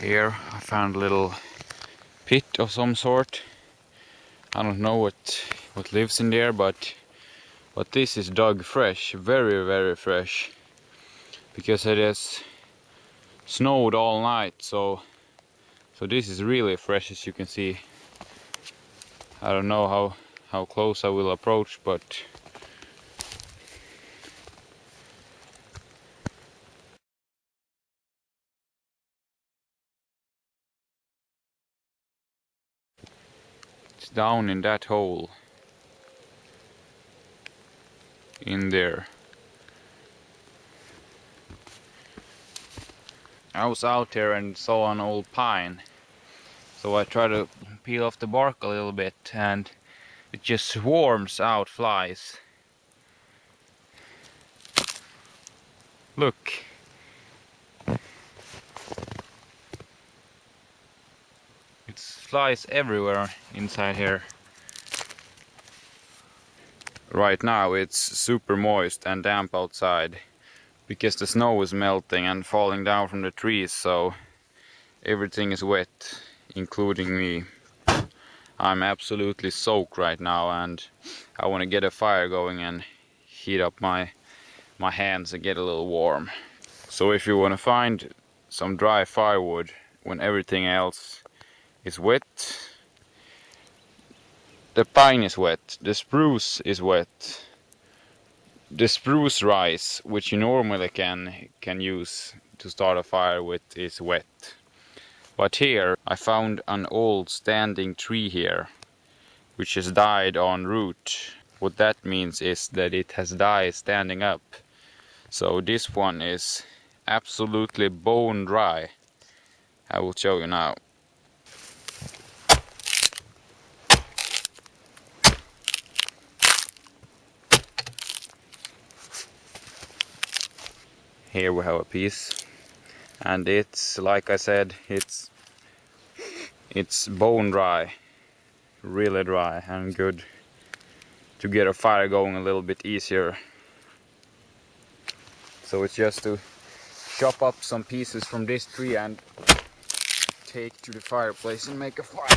Here I found a little pit of some sort. I don't know what lives in there, but this is dug fresh, very fresh, because it has snowed all night. So this is really fresh, as you can see. I don't know how close I will approach, but it's down in that hole in there. I was out there and saw an old pine, so I tried to peel off the bark a little bit, and it just swarms out flies. Look. It's flies everywhere inside here. Right now it's super moist and damp outside because the snow is melting and falling down from the trees, so everything is wet, including me. I'm absolutely soaked right now, and I want to get a fire going and heat up my hands and get a little warm. So if you want to find some dry firewood when everything else is wet, the pine is wet, the spruce is wet, the spruce rice, which you normally can use to start a fire with, is wet. But here I found an old standing tree here, which has died en route. What that means is that it has died standing up. So this one is absolutely bone dry. I will show you now. Here we have a piece, and it's, like I said, it's bone dry, really dry, and good to get a fire going a little bit easier. So it's just to chop up some pieces from this tree and take to the fireplace and make a fire.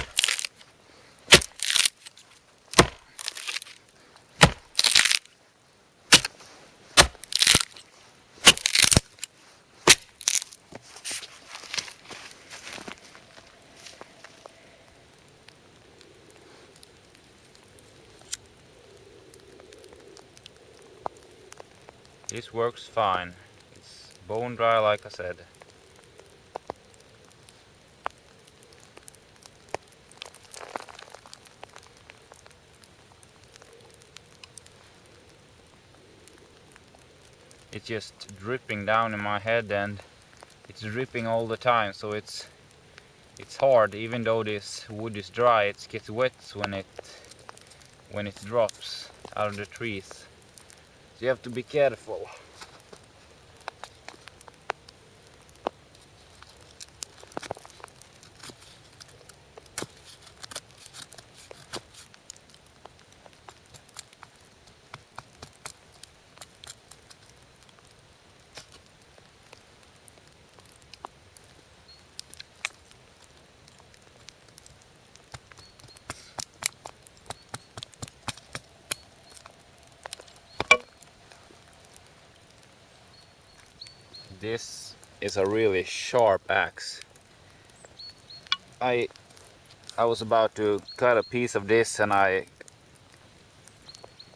This works fine. It's bone dry, like I said. It's just dripping down in my head, and it's dripping all the time, so it's hard. Even though this wood is dry, it gets wet when it drops out of the trees. So you have to be careful. This is a really sharp axe. I was about to cut a piece of this, and I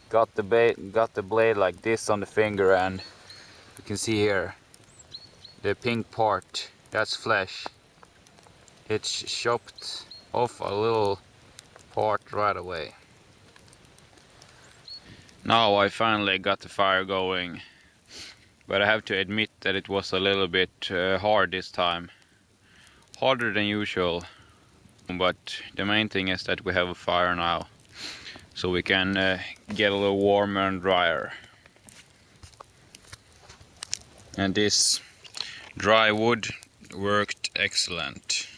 got the blade like this on the finger, and you can see here the pink part, that's flesh. It's chopped off a little part right away. Now I finally got the fire going, but I have to admit that it was a little bit hard this time. Harder than usual, but the main thing is that we have a fire now, so we can get a little warmer and drier. And this dry wood worked excellent.